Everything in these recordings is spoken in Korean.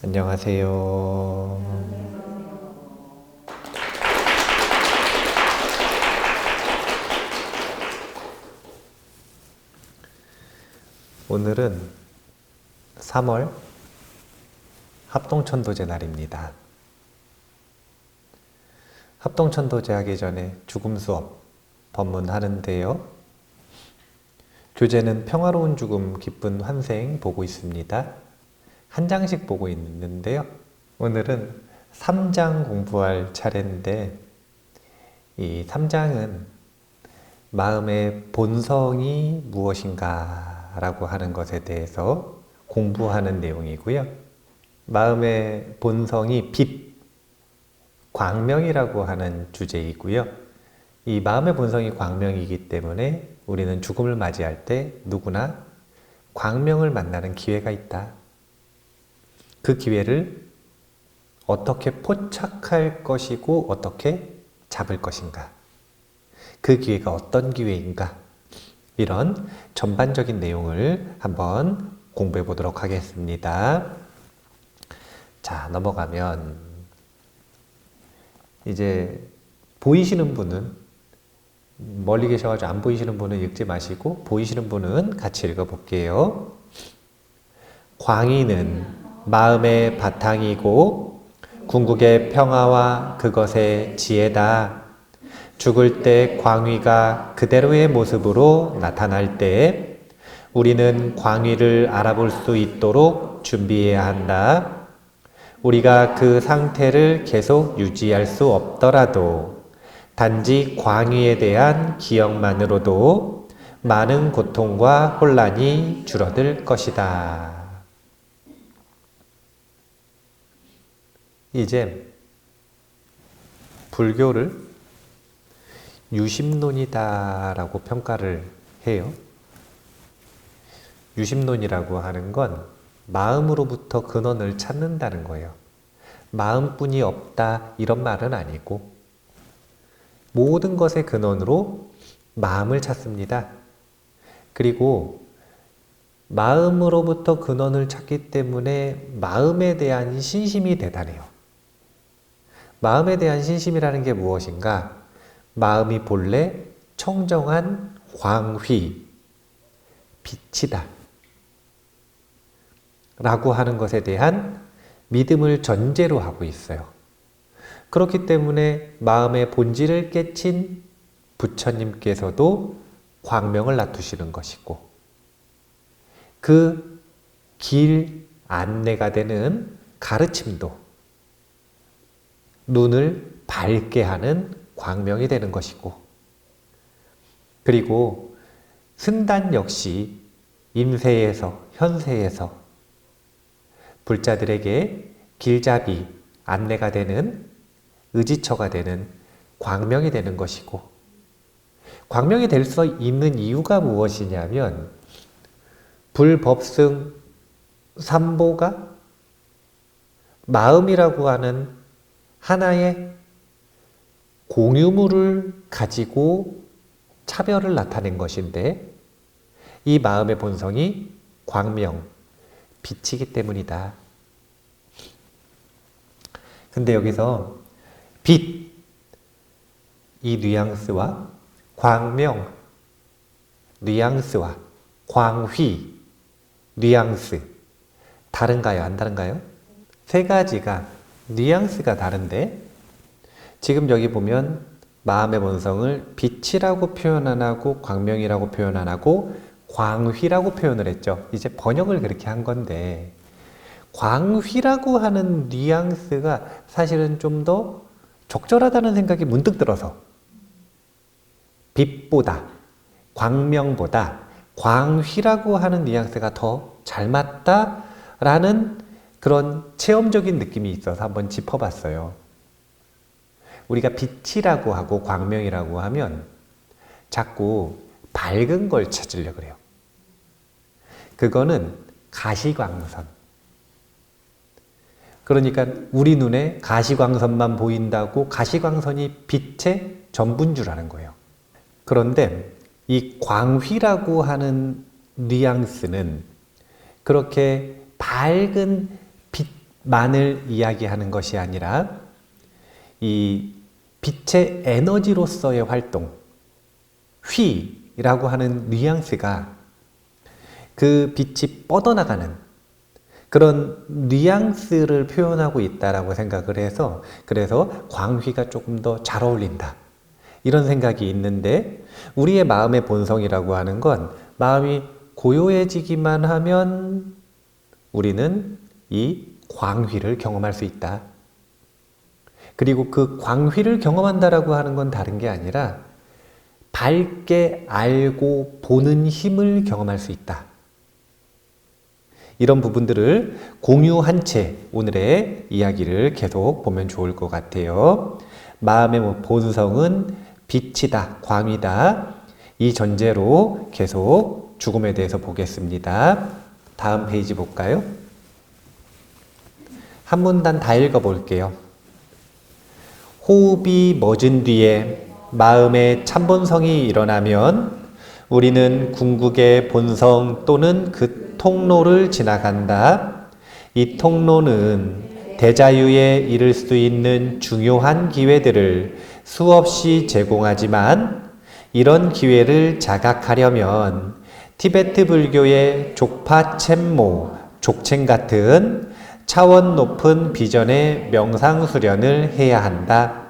안녕하세요. 오늘은 3월 합동천도제 날입니다. 합동천도제 하기 전에 죽음 수업 법문하는데요. 교재는 평화로운 죽음 기쁜 환생 보고 있습니다. 한 장씩 보고 있는데요. 오늘은 3장 공부할 차례인데 이 3장은 마음의 본성이 무엇인가 라고 하는 것에 대해서 공부하는 내용이고요. 마음의 본성이 빛, 광명이라고 하는 주제이고요. 이 마음의 본성이 광명이기 때문에 우리는 죽음을 맞이할 때 누구나 광명을 만나는 기회가 있다. 그 기회를 어떻게 포착할 것이고 어떻게 잡을 것인가? 그 기회가 어떤 기회인가? 이런 전반적인 내용을 한번 공부해 보도록 하겠습니다. 자, 넘어가면 이제 보이시는 분은 멀리 계셔가지고 안 보이시는 분은 읽지 마시고 보이시는 분은 같이 읽어볼게요. 광의는 마음의 바탕이고 궁극의 평화와 그것의 지혜다. 죽을 때 광의가 그대로의 모습으로 나타날 때 우리는 광의를 알아볼 수 있도록 준비해야 한다. 우리가 그 상태를 계속 유지할 수 없더라도 단지 광의에 대한 기억만으로도 많은 고통과 혼란이 줄어들 것이다. 이제 불교를 유심론이다라고 평가를 해요. 유심론이라고 하는 건 마음으로부터 근원을 찾는다는 거예요. 마음뿐이 없다 이런 말은 아니고 모든 것의 근원으로 마음을 찾습니다. 그리고 마음으로부터 근원을 찾기 때문에 마음에 대한 신심이 대단해요. 마음에 대한 신심이라는 게 무엇인가? 마음이 본래 청정한 광휘, 빛이다 라고 하는 것에 대한 믿음을 전제로 하고 있어요. 그렇기 때문에 마음의 본질을 깨친 부처님께서도 광명을 놔두시는 것이고 그 길 안내가 되는 가르침도 눈을 밝게 하는 광명이 되는 것이고 그리고 승단 역시 임세에서 현세에서 불자들에게 길잡이 안내가 되는 의지처가 되는 광명이 되는 것이고 광명이 될 수 있는 이유가 무엇이냐면 불법승 삼보가 마음이라고 하는 하나의 공유물을 가지고 차별을 나타낸 것인데 이 마음의 본성이 광명, 빛이기 때문이다. 근데 여기서 빛, 이 뉘앙스와 광명, 뉘앙스와 광휘, 뉘앙스 다른가요? 안 다른가요? 세 가지가 뉘앙스가 다른데 지금 여기 보면 마음의 본성을 빛이라고 표현 안 하고 광명이라고 표현 안 하고 광휘라고 표현을 했죠. 이제 번역을 그렇게 한 건데 광휘라고 하는 뉘앙스가 사실은 좀 더 적절하다는 생각이 문득 들어서 빛보다 광명보다 광휘라고 하는 뉘앙스가 더 잘 맞다라는 그런 체험적인 느낌이 있어서 한번 짚어봤어요. 우리가 빛이라고 하고 광명이라고 하면 자꾸 밝은 걸 찾으려고 그래요. 그거는 가시광선. 그러니까 우리 눈에 가시광선만 보인다고 가시광선이 빛의 전부인 줄 아는 거예요. 그런데 이 광휘라고 하는 뉘앙스는 그렇게 밝은 만을 이야기하는 것이 아니라 이 빛의 에너지로서의 활동, 휘라고 하는 뉘앙스가 그 빛이 뻗어나가는 그런 뉘앙스를 표현하고 있다라고 생각을 해서 그래서 광휘가 조금 더 잘 어울린다. 이런 생각이 있는데 우리의 마음의 본성이라고 하는 건 마음이 고요해지기만 하면 우리는 이 광휘를 경험할 수 있다. 그리고 그 광휘를 경험한다라고 하는 건 다른 게 아니라 밝게 알고 보는 힘을 경험할 수 있다. 이런 부분들을 공유한 채 오늘의 이야기를 계속 보면 좋을 것 같아요. 마음의 본성은 빛이다, 광이다. 이 전제로 계속 죽음에 대해서 보겠습니다. 다음 페이지 볼까요? 한 문단 다 읽어볼게요. 호흡이 멎은 뒤에 마음의 참본성이 일어나면 우리는 궁극의 본성 또는 그 통로를 지나간다. 이 통로는 대자유에 이를 수 있는 중요한 기회들을 수없이 제공하지만 이런 기회를 자각하려면 티베트 불교의 족파 챔모, 족챙 같은 차원 높은 비전의 명상 수련을 해야 한다.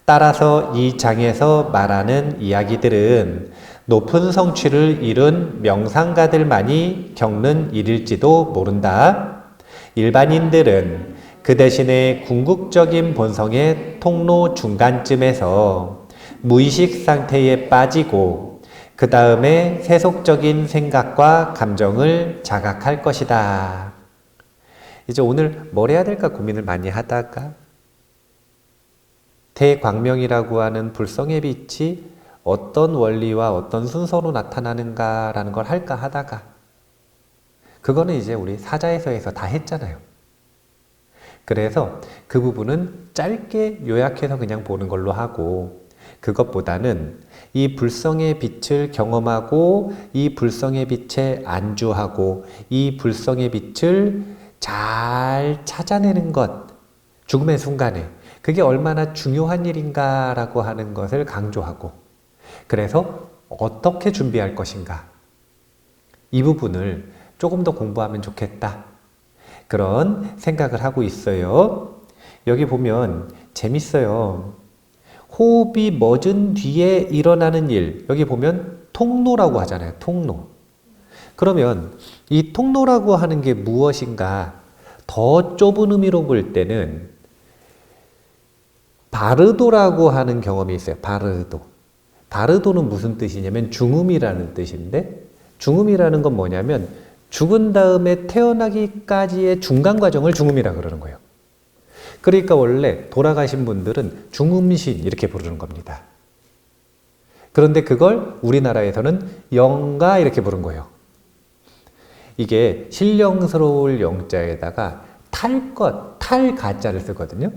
따라서 이 장에서 말하는 이야기들은 높은 성취를 이룬 명상가들만이 겪는 일일지도 모른다. 일반인들은 그 대신에 궁극적인 본성의 통로 중간쯤에서 무의식 상태에 빠지고 그 다음에 세속적인 생각과 감정을 자각할 것이다. 이제 오늘 뭘 해야 될까 고민을 많이 하다가 대광명이라고 하는 불성의 빛이 어떤 원리와 어떤 순서로 나타나는가라는 걸 할까 하다가 그거는 이제 우리 사자에서에서 다 했잖아요. 그래서 그 부분은 짧게 요약해서 그냥 보는 걸로 하고 그것보다는 이 불성의 빛을 경험하고 이 불성의 빛에 안주하고 이 불성의 빛을 잘 찾아내는 것, 죽음의 순간에 그게 얼마나 중요한 일인가라고 하는 것을 강조하고 그래서 어떻게 준비할 것인가 이 부분을 조금 더 공부하면 좋겠다 그런 생각을 하고 있어요. 여기 보면 재밌어요. 호흡이 멎은 뒤에 일어나는 일 여기 보면 통로라고 하잖아요. 통로. 그러면 이 통로라고 하는 게 무엇인가 더 좁은 의미로 볼 때는 바르도라고 하는 경험이 있어요. 바르도. 바르도는 무슨 뜻이냐면 중음이라는 뜻인데 중음이라는 건 뭐냐면 죽은 다음에 태어나기까지의 중간 과정을 중음이라 그러는 거예요. 그러니까 원래 돌아가신 분들은 중음신 이렇게 부르는 겁니다. 그런데 그걸 우리나라에서는 영가 이렇게 부른 거예요. 이게 신령스러울 영자에다가 탈 가자를 쓰거든요.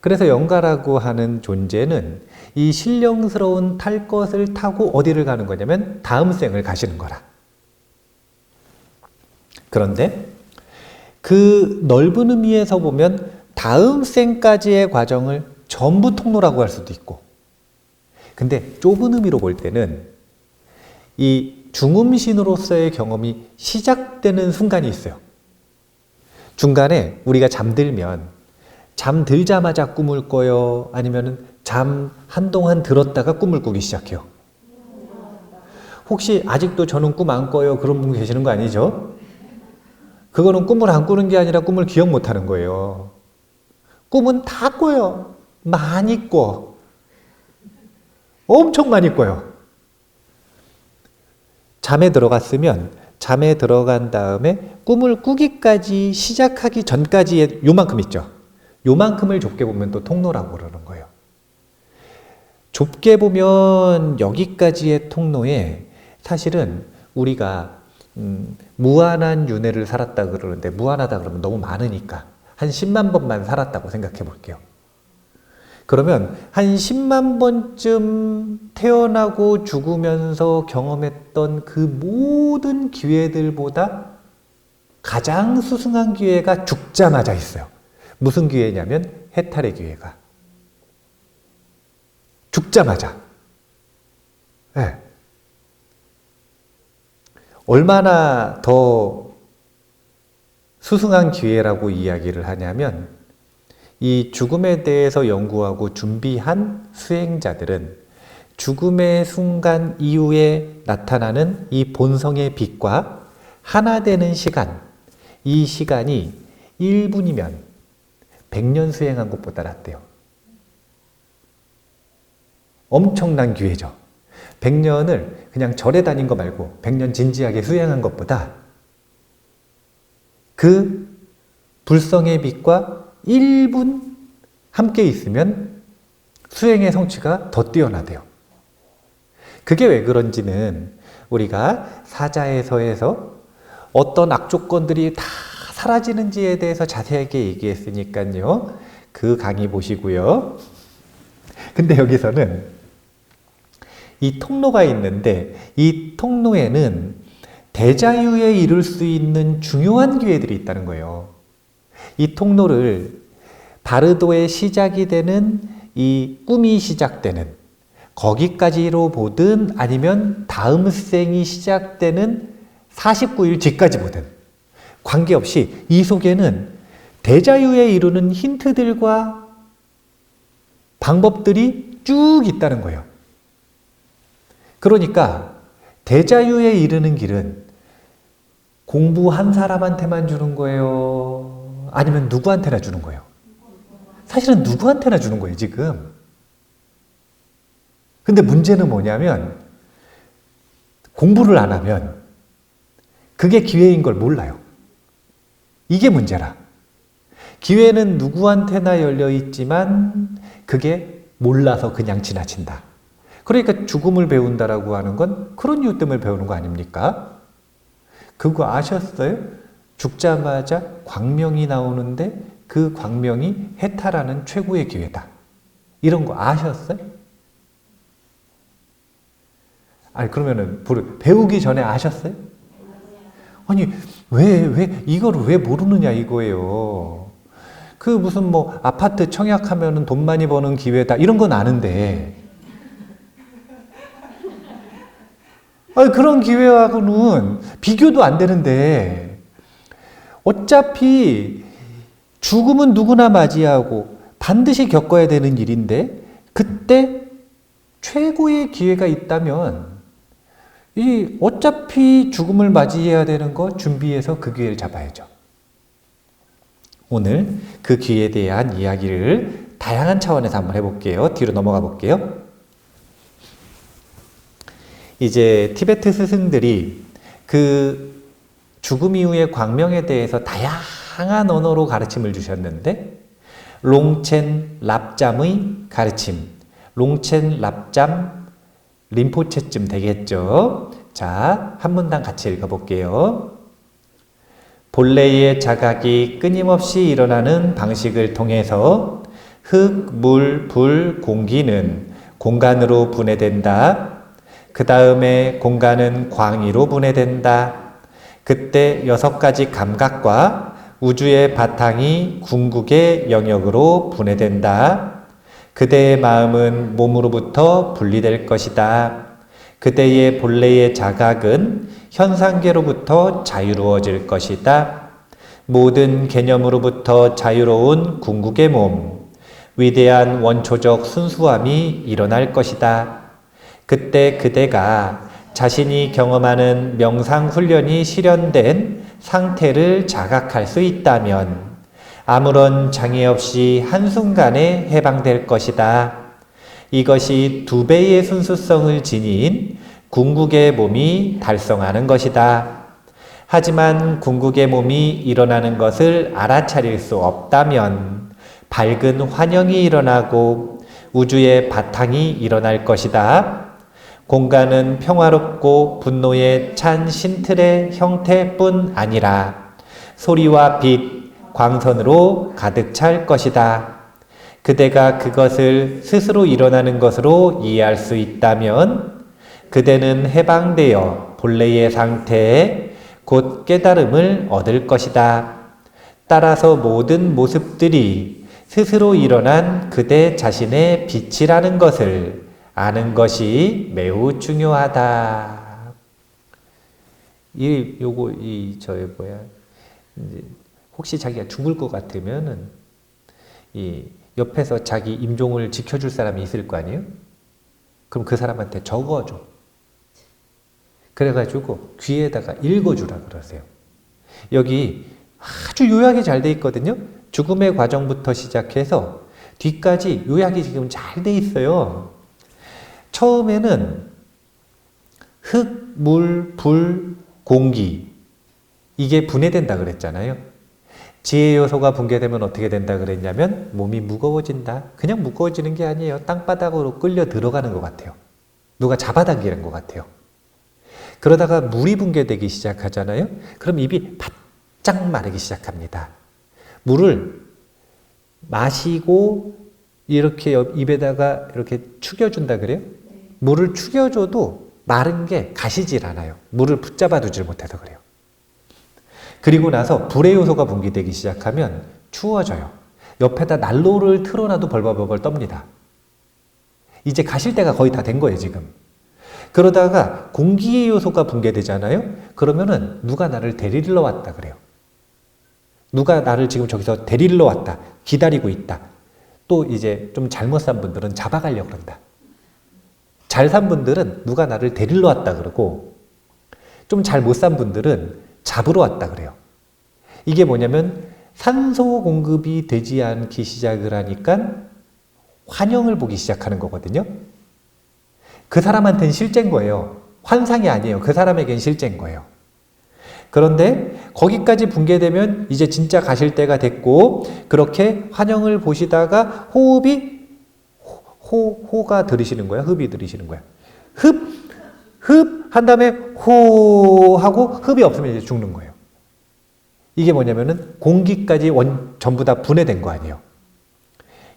그래서 영가라고 하는 존재는 이 신령스러운 탈 것을 타고 어디를 가는 거냐면 다음 생을 가시는 거라. 그런데 그 넓은 의미에서 보면 다음 생까지의 과정을 전부 통로라고 할 수도 있고 근데 좁은 의미로 볼 때는 이 중음신으로서의 경험이 시작되는 순간이 있어요. 중간에 우리가 잠들자마자 꿈을 꿔요? 아니면 잠 한동안 들었다가 꿈을 꾸기 시작해요? 혹시 아직도 저는 꿈 안 꿔요? 그런 분 계시는 거 아니죠? 그거는 꿈을 안 꾸는 게 아니라 꿈을 기억 못 하는 거예요. 꿈은 다 꿔요. 많이 꿔. 엄청 많이 꿔요. 잠에 들어갔으면 잠에 들어간 다음에 꿈을 꾸기까지 시작하기 전까지의 요만큼 있죠. 요만큼을 좁게 보면 또 통로라고 그러는 거예요. 좁게 보면 여기까지의 통로에 사실은 우리가 무한한 윤회를 살았다 그러는데 무한하다 그러면 너무 많으니까 한 10만 번만 살았다고 생각해 볼게요. 그러면 한 10만 번쯤 태어나고 죽으면서 경험했던 그 모든 기회들보다 가장 수승한 기회가 죽자마자 있어요. 무슨 기회냐면 해탈의 기회가. 죽자마자. 네. 얼마나 더 수승한 기회라고 이야기를 하냐면 이 죽음에 대해서 연구하고 준비한 수행자들은 죽음의 순간 이후에 나타나는 이 본성의 빛과 하나 되는 시간, 이 시간이 1분이면 100년 수행한 것보다 낫대요. 엄청난 기회죠. 100년을 그냥 절에 다닌 거 말고 100년 진지하게 수행한 것보다 그 불성의 빛과 1분 함께 있으면 수행의 성취가 더 뛰어나대요. 그게 왜 그런지는 우리가 사자에서에서 어떤 악조건들이 다 사라지는지에 대해서 자세하게 얘기했으니까요. 그 강의 보시고요. 근데 여기서는 이 통로가 있는데 이 통로에는 대자유에 이룰 수 있는 중요한 기회들이 있다는 거예요. 이 통로를 바르도의 시작이 되는 이 꿈이 시작되는 거기까지로 보든 아니면 다음 생이 시작되는 49일 뒤까지 보든 관계없이 이 속에는 대자유에 이루는 힌트들과 방법들이 쭉 있다는 거예요. 그러니까 대자유에 이르는 길은 공부한 사람한테만 주는 거예요? 아니면 누구한테나 주는 거예요? 사실은 누구한테나 주는 거예요, 지금. 근데 문제는 뭐냐면 공부를 안 하면 그게 기회인 걸 몰라요. 이게 문제라. 기회는 누구한테나 열려 있지만 그게 몰라서 그냥 지나친다. 그러니까 죽음을 배운다라고 하는 건 그런 이유 때문에 배우는 거 아닙니까? 그거 아셨어요? 죽자마자 광명이 나오는데 그 광명이 해탈하는 최고의 기회다. 이런 거 아셨어요? 아니 그러면은 배우기 전에 아셨어요? 아니 왜 이거를 왜 모르느냐 이거예요. 그 무슨 뭐 아파트 청약하면은 돈 많이 버는 기회다 이런 건 아는데 아니 그런 기회하고는 비교도 안 되는데 어차피 죽음은 누구나 맞이하고 반드시 겪어야 되는 일인데 그때 최고의 기회가 있다면 이 어차피 죽음을 맞이해야 되는 거 준비해서 그 기회를 잡아야죠. 오늘 그 기회에 대한 이야기를 다양한 차원에서 한번 해볼게요. 뒤로 넘어가 볼게요. 이제 티베트 스승들이 그 죽음 이후의 광명에 대해서 다양한 언어로 가르침을 주셨는데 롱첸 랍잠의 가르침, 롱첸 랍잠 림포체쯤 되겠죠. 자, 한 문단 같이 읽어볼게요. 본래의 자각이 끊임없이 일어나는 방식을 통해서 흙, 물, 불, 공기는 공간으로 분해된다. 그 다음에 공간은 광의로 분해된다. 그때 6가지 감각과 우주의 바탕이 궁극의 영역으로 분해된다. 그대의 마음은 몸으로부터 분리될 것이다. 그대의 본래의 자각은 현상계로부터 자유로워질 것이다. 모든 개념으로부터 자유로운 궁극의 몸, 위대한 원초적 순수함이 일어날 것이다. 그때 그대가 자신이 경험하는 명상훈련이 실현된 상태를 자각할 수 있다면 아무런 장애 없이 한순간에 해방될 것이다. 이것이 2배의 순수성을 지닌 궁극의 몸이 달성하는 것이다. 하지만 궁극의 몸이 일어나는 것을 알아차릴 수 없다면 밝은 환영이 일어나고 우주의 바탕이 일어날 것이다. 공간은 평화롭고 분노에 찬 신틀의 형태뿐 아니라 소리와 빛, 광선으로 가득 찰 것이다. 그대가 그것을 스스로 일어나는 것으로 이해할 수 있다면 그대는 해방되어 본래의 상태에 곧 깨달음을 얻을 것이다. 따라서 모든 모습들이 스스로 일어난 그대 자신의 빛이라는 것을 아는 것이 매우 중요하다. 혹시 자기가 죽을 것 같으면은 옆에서 자기 임종을 지켜줄 사람이 있을 거 아니에요? 그럼 그 사람한테 적어줘. 그래가지고 귀에다가 읽어주라 그러세요. 여기 아주 요약이 잘 돼 있거든요. 죽음의 과정부터 시작해서 뒤까지 요약이 지금 잘 돼 있어요. 처음에는 흙, 물, 불, 공기 이게 분해된다 그랬잖아요. 지혜 요소가 붕괴되면 어떻게 된다 그랬냐면 몸이 무거워진다. 그냥 무거워지는 게 아니에요. 땅바닥으로 끌려 들어가는 것 같아요. 누가 잡아당기는 것 같아요. 그러다가 물이 붕괴되기 시작하잖아요. 그럼 입이 바짝 마르기 시작합니다. 물을 마시고 이렇게 입에다가 이렇게 축여준다 그래요? 물을 축여줘도 마른 게 가시질 않아요. 물을 붙잡아 두질 못해서 그래요. 그리고 나서 불의 요소가 분기되기 시작하면 추워져요. 옆에다 난로를 틀어놔도 벌벌벌 떱니다. 이제 가실 때가 거의 다 된 거예요, 지금. 그러다가 공기의 요소가 붕괴되잖아요? 그러면은 누가 나를 데리러 왔다 그래요. 누가 나를 지금 저기서 데리러 왔다. 기다리고 있다. 또 이제 좀 잘못 산 분들은 잡아가려고 그런다. 잘 산 분들은 누가 나를 데리러 왔다 그러고 좀 잘 못 산 분들은 잡으러 왔다 그래요. 이게 뭐냐면 산소 공급이 되지 않기 시작을 하니까 환영을 보기 시작하는 거거든요. 그 사람한테는 실제인 거예요. 환상이 아니에요. 그 사람에겐 실제인 거예요. 그런데 거기까지 붕괴되면 이제 진짜 가실 때가 됐고 그렇게 환영을 보시다가 호흡이 호가 들으시는 거야? 흡이 들으시는 거야? 흡 한 다음에 호 하고 흡이 없으면 이제 죽는 거예요. 이게 뭐냐면은 공기까지 전부 다 분해된 거 아니에요.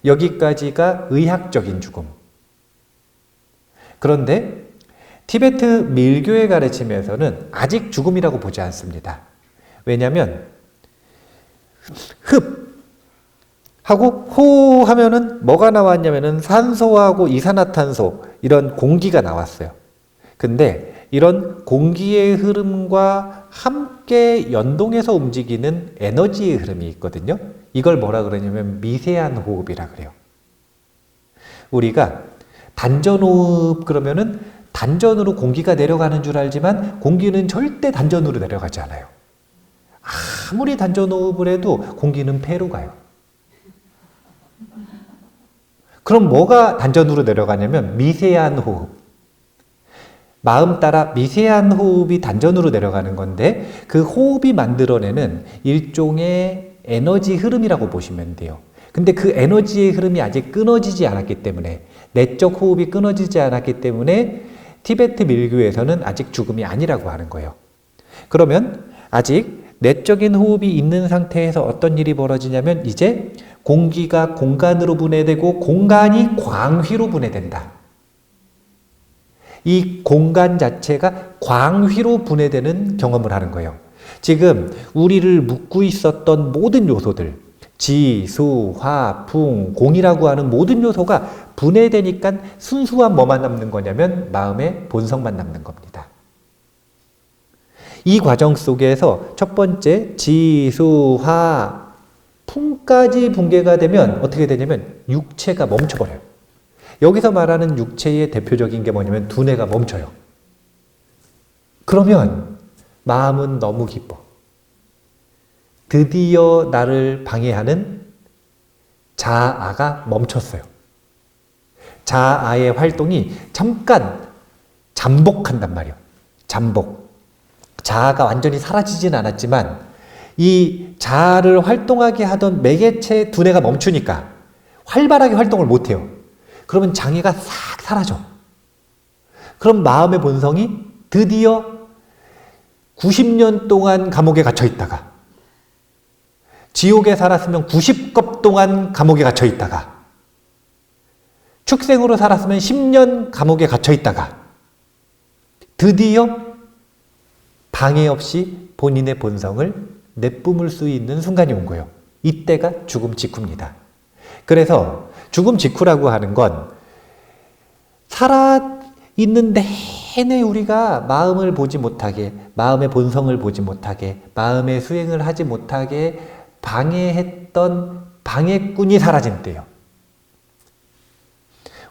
여기까지가 의학적인 죽음. 그런데 티베트 밀교의 가르침에서는 아직 죽음이라고 보지 않습니다. 왜냐하면 흡 하고 호 하면은 뭐가 나왔냐면은 산소하고 이산화탄소 이런 공기가 나왔어요. 근데 이런 공기의 흐름과 함께 연동해서 움직이는 에너지의 흐름이 있거든요. 이걸 뭐라 그러냐면 미세한 호흡이라 그래요. 우리가 단전호흡 그러면은 단전으로 공기가 내려가는 줄 알지만 공기는 절대 단전으로 내려가지 않아요. 아무리 단전호흡을 해도 공기는 폐로 가요. 그럼 뭐가 단전으로 내려가냐면 미세한 호흡. 마음 따라 미세한 호흡이 단전으로 내려가는 건데 그 호흡이 만들어내는 일종의 에너지 흐름이라고 보시면 돼요. 근데 그 에너지의 흐름이 아직 끊어지지 않았기 때문에 내적 호흡이 끊어지지 않았기 때문에 티베트 밀교에서는 아직 죽음이 아니라고 하는 거예요. 그러면 아직 내적인 호흡이 있는 상태에서 어떤 일이 벌어지냐면 이제 공기가 공간으로 분해되고 공간이 광휘로 분해된다. 이 공간 자체가 광휘로 분해되는 경험을 하는 거예요. 지금 우리를 묶고 있었던 모든 요소들 지, 수, 화, 풍, 공이라고 하는 모든 요소가 분해되니까 순수한 뭐만 남는 거냐면 마음의 본성만 남는 겁니다. 이 과정 속에서 첫 번째 지, 수, 화, 풍까지 붕괴가 되면 어떻게 되냐면 육체가 멈춰버려요. 여기서 말하는 육체의 대표적인 게 뭐냐면 두뇌가 멈춰요. 그러면 마음은 너무 기뻐. 드디어 나를 방해하는 자아가 멈췄어요. 자아의 활동이 잠깐 잠복한단 말이에요. 잠복. 자아가 완전히 사라지진 않았지만 이 자아를 활동하게 하던 매개체 두뇌가 멈추니까 활발하게 활동을 못해요. 그러면 장애가 싹 사라져. 그럼 마음의 본성이 드디어 90년 동안 감옥에 갇혀 있다가 지옥에 살았으면 90겁 동안 감옥에 갇혀 있다가 축생으로 살았으면 10년 감옥에 갇혀 있다가 드디어 방해 없이 본인의 본성을 내뿜을 수 있는 순간이 온 거예요. 이때가 죽음 직후입니다. 그래서 죽음 직후라고 하는 건 살아있는 내내 우리가 마음을 보지 못하게, 마음의 본성을 보지 못하게, 마음의 수행을 하지 못하게 방해했던 방해꾼이 사라진 때예요.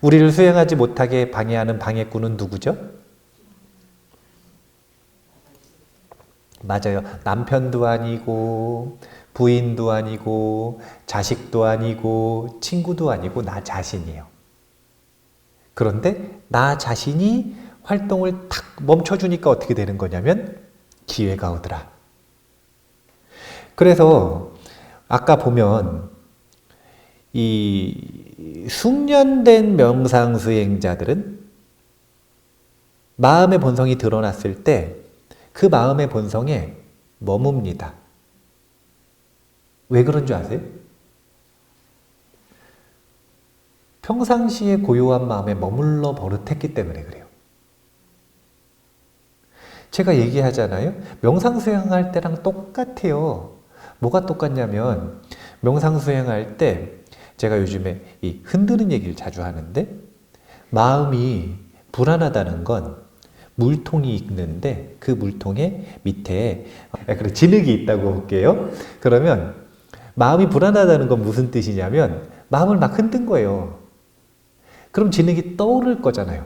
우리를 수행하지 못하게 방해하는 방해꾼은 누구죠? 맞아요. 남편도 아니고 부인도 아니고 자식도 아니고 친구도 아니고 나 자신이에요. 그런데 나 자신이 활동을 탁 멈춰주니까 어떻게 되는 거냐면 기회가 오더라. 그래서 아까 보면 이 숙련된 명상 수행자들은 마음의 본성이 드러났을 때 그 마음의 본성에 머뭅니다. 왜 그런 줄 아세요? 평상시에 고요한 마음에 머물러 버릇했기 때문에 그래요. 제가 얘기하잖아요. 명상 수행할 때랑 똑같아요. 뭐가 똑같냐면 명상 수행할 때 제가 요즘에 이 흔드는 얘기를 자주 하는데 마음이 불안하다는 건 물통이 있는데 그 물통에 밑에 진흙이 있다고 볼게요. 그러면 마음이 불안하다는 건 무슨 뜻이냐면 마음을 막 흔든 거예요. 그럼 진흙이 떠오를 거잖아요.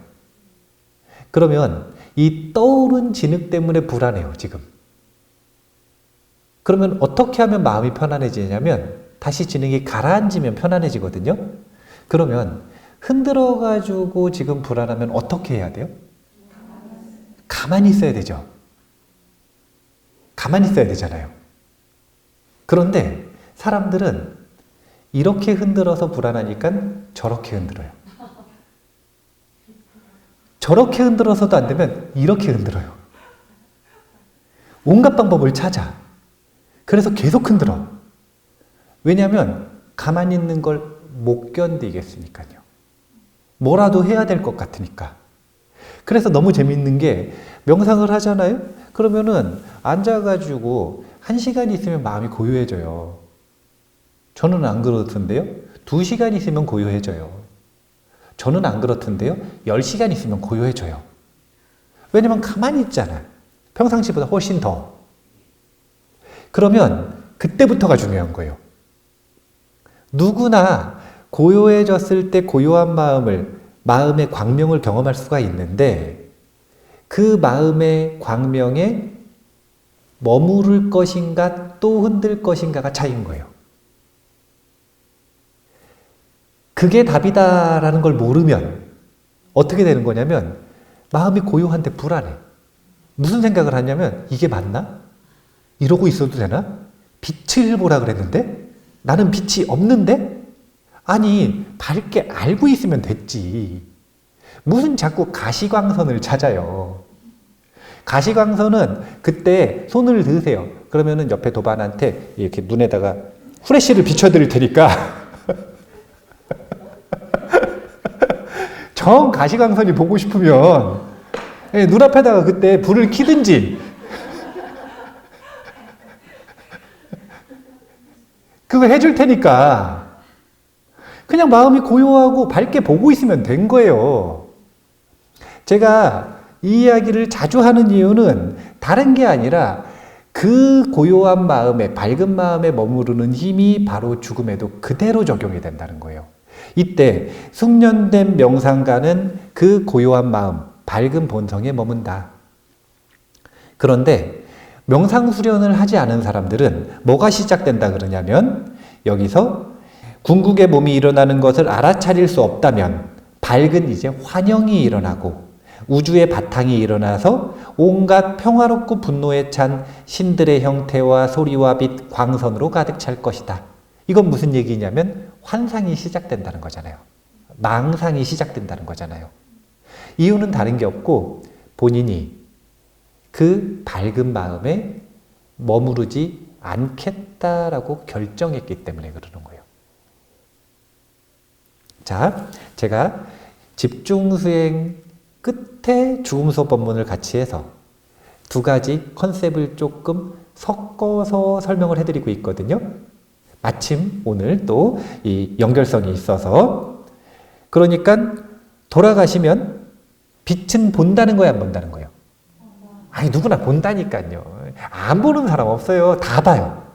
그러면 이 떠오른 진흙 때문에 불안해요, 지금. 그러면 어떻게 하면 마음이 편안해지냐면 다시 진흙이 가라앉으면 편안해지거든요. 그러면 흔들어가지고 지금 불안하면 어떻게 해야 돼요? 가만히 있어야 되죠. 가만히 있어야 되잖아요. 그런데 사람들은 이렇게 흔들어서 불안하니까 저렇게 흔들어요. 저렇게 흔들어서도 안 되면 이렇게 흔들어요. 온갖 방법을 찾아. 그래서 계속 흔들어. 왜냐하면 가만히 있는 걸 못 견디겠으니까요. 뭐라도 해야 될 것 같으니까. 그래서 너무 재밌는 게 명상을 하잖아요? 그러면은 앉아가지고 1시간 있으면 마음이 고요해져요. 저는 안 그렇던데요? 2시간 있으면 고요해져요. 저는 안 그렇던데요? 10시간 있으면 고요해져요. 왜냐면 가만히 있잖아. 평상시보다 훨씬 더. 그러면 그때부터가 중요한 거예요. 누구나 고요해졌을 때 고요한 마음의 광명을 경험할 수가 있는데 그 마음의 광명에 머무를 것인가 또 흔들 것인가가 차이인 거예요. 그게 답이다라는 걸 모르면 어떻게 되는 거냐면 마음이 고요한데 불안해. 무슨 생각을 하냐면 이게 맞나? 이러고 있어도 되나? 빛을 보라 그랬는데? 나는 빛이 없는데? 아니, 밝게 알고 있으면 됐지. 무슨 자꾸 가시광선을 찾아요. 가시광선은 그때 손을 드세요. 그러면은 옆에 도반한테 이렇게 눈에다가 후레쉬를 비춰드릴 테니까 정 가시광선이 보고 싶으면 눈앞에다가 그때 불을 켜든지 그거 해줄 테니까 그냥 마음이 고요하고 밝게 보고 있으면 된 거예요. 제가 이 이야기를 자주 하는 이유는 다른 게 아니라 그 고요한 마음에, 밝은 마음에 머무르는 힘이 바로 죽음에도 그대로 적용이 된다는 거예요. 이때 숙련된 명상가는 그 고요한 마음, 밝은 본성에 머문다. 그런데 명상 수련을 하지 않은 사람들은 뭐가 시작된다 그러냐면 여기서 궁극의 몸이 일어나는 것을 알아차릴 수 없다면 밝은 이제 환영이 일어나고 우주의 바탕이 일어나서 온갖 평화롭고 분노에 찬 신들의 형태와 소리와 빛, 광선으로 가득 찰 것이다. 이건 무슨 얘기냐면 환상이 시작된다는 거잖아요. 망상이 시작된다는 거잖아요. 이유는 다른 게 없고 본인이 그 밝은 마음에 머무르지 않겠다라고 결정했기 때문에 그러는 거예요. 자, 제가 집중수행 끝에 죽음수업 법문을 같이 해서 두 가지 컨셉을 조금 섞어서 설명을 해드리고 있거든요. 마침 오늘 또 이 연결성이 있어서. 그러니까 돌아가시면 빛은 본다는 거야, 안 본다는 거예요? 아니, 누구나 본다니까요. 안 보는 사람 없어요. 다 봐요.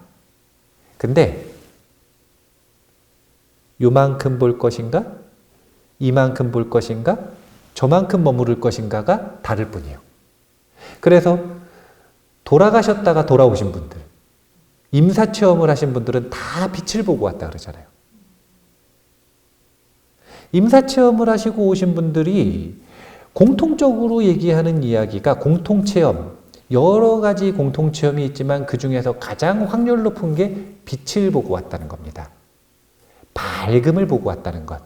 근데 요만큼 볼 것인가? 이만큼 볼 것인가? 저만큼 머무를 것인가가 다를 뿐이에요. 그래서 돌아가셨다가 돌아오신 분들, 임사체험을 하신 분들은 다 빛을 보고 왔다 그러잖아요. 임사체험을 하시고 오신 분들이 공통적으로 얘기하는 이야기가 공통체험, 여러 가지 공통체험이 있지만 그 중에서 가장 확률 높은 게 빛을 보고 왔다는 겁니다. 밝음을 보고 왔다는 것.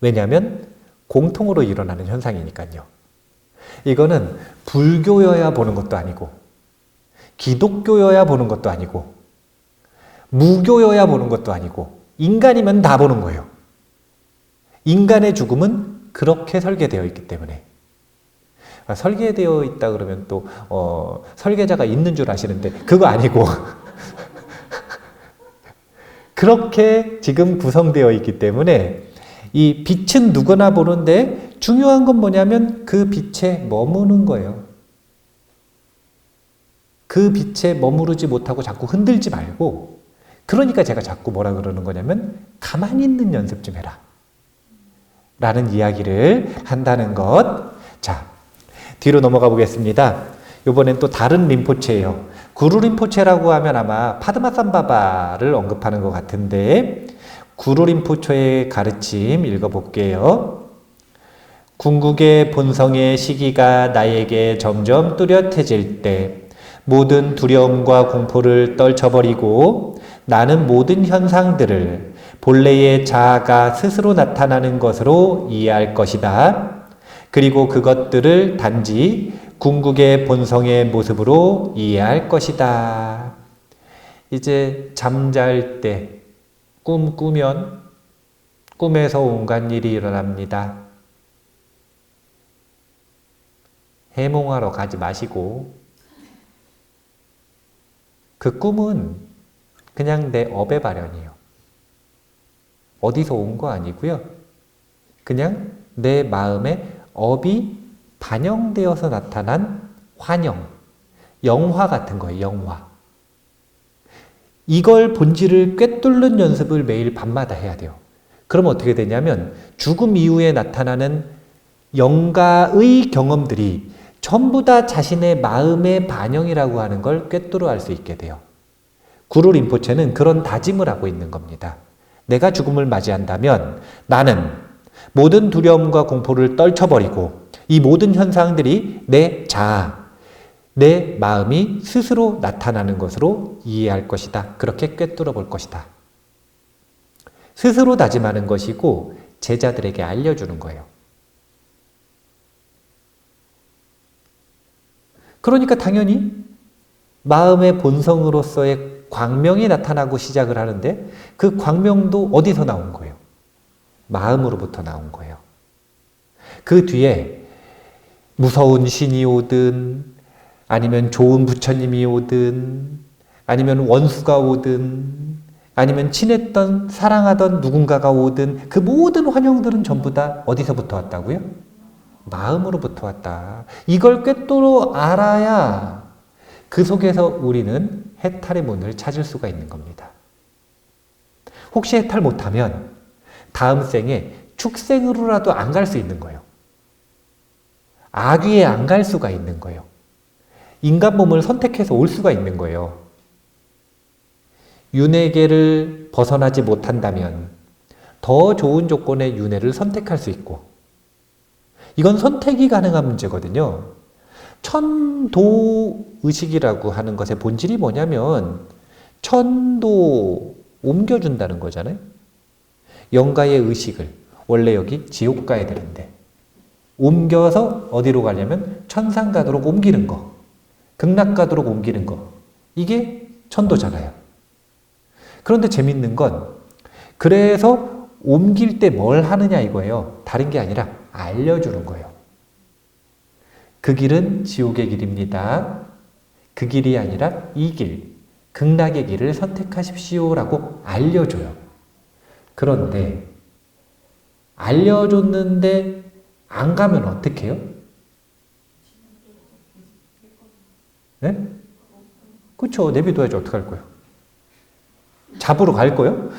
왜냐하면 공통으로 일어나는 현상이니까요. 이거는 불교여야 보는 것도 아니고, 기독교여야 보는 것도 아니고, 무교여야 보는 것도 아니고, 인간이면 다 보는 거예요. 인간의 죽음은 그렇게 설계되어 있기 때문에. 설계되어 있다 그러면 또 설계자가 있는 줄 아시는데 그거 아니고 그렇게 지금 구성되어 있기 때문에 이 빛은 누구나 보는데 중요한 건 뭐냐면 그 빛에 머무는 거예요. 그 빛에 머무르지 못하고 자꾸 흔들지 말고, 그러니까 제가 자꾸 뭐라 그러는 거냐면 가만히 있는 연습 좀 해라 라는 이야기를 한다는 것. 자, 뒤로 넘어가 보겠습니다. 이번엔 또 다른 림포체예요. 구루 림포체라고 하면 아마 파드마삼바바를 언급하는 것 같은데, 구루 림포체의 가르침 읽어볼게요. 궁극의 본성의 시기가 나에게 점점 뚜렷해질 때 모든 두려움과 공포를 떨쳐버리고 나는 모든 현상들을 본래의 자아가 스스로 나타나는 것으로 이해할 것이다. 그리고 그것들을 단지 궁극의 본성의 모습으로 이해할 것이다. 이제 잠잘 때 꿈 꾸면 꿈에서 온갖 일이 일어납니다. 해몽하러 가지 마시고, 그 꿈은 그냥 내 업의 발현이에요. 어디서 온 거 아니고요. 그냥 내 마음에 업이 반영되어서 나타난 환영, 영화 같은 거예요. 영화. 이걸 본질을 꿰뚫는 연습을 매일 밤마다 해야 돼요. 그럼 어떻게 되냐면 죽음 이후에 나타나는 영가의 경험들이 전부 다 자신의 마음의 반영이라고 하는 걸 꿰뚫어 알 수 있게 돼요. 구루 림포체는 그런 다짐을 하고 있는 겁니다. 내가 죽음을 맞이한다면 나는 모든 두려움과 공포를 떨쳐버리고 이 모든 현상들이 내 자아, 내 마음이 스스로 나타나는 것으로 이해할 것이다. 그렇게 꿰뚫어 볼 것이다. 스스로 다짐하는 것이고 제자들에게 알려주는 거예요. 그러니까 당연히 마음의 본성으로서의 광명이 나타나고 시작을 하는데 그 광명도 어디서 나온 거예요? 마음으로부터 나온 거예요. 그 뒤에 무서운 신이 오든 아니면 좋은 부처님이 오든 아니면 원수가 오든 아니면 친했던 사랑하던 누군가가 오든 그 모든 환영들은 전부 다 어디서부터 왔다고요? 마음으로부터 왔다. 이걸 꿰뚫어 알아야 그 속에서 우리는 해탈의 문을 찾을 수가 있는 겁니다. 혹시 해탈 못하면 다음 생에 축생으로라도 안 갈 수 있는 거예요. 아귀에 안 갈 수가 있는 거예요. 인간 몸을 선택해서 올 수가 있는 거예요. 윤회계를 벗어나지 못한다면 더 좋은 조건의 윤회를 선택할 수 있고, 이건 선택이 가능한 문제거든요. 천도의식이라고 하는 것의 본질이 뭐냐면 천도 옮겨준다는 거잖아요. 영가의 의식을, 원래 여기 지옥 가야 되는데 옮겨서 어디로 가려면 천상 가도록 옮기는 거, 극락 가도록 옮기는 거, 이게 천도잖아요. 그런데 재밌는 건 그래서 옮길 때 뭘 하느냐 이거예요. 다른 게 아니라 알려주는 거예요. 그 길은 지옥의 길입니다. 그 길이 아니라 이 길, 극락의 길을 선택하십시오라고 알려줘요. 그런데 알려줬는데 안 가면 어떻게 해요? 네? 그쵸. 내비둬야지. 어떡할 거예요? 잡으러 갈 거예요?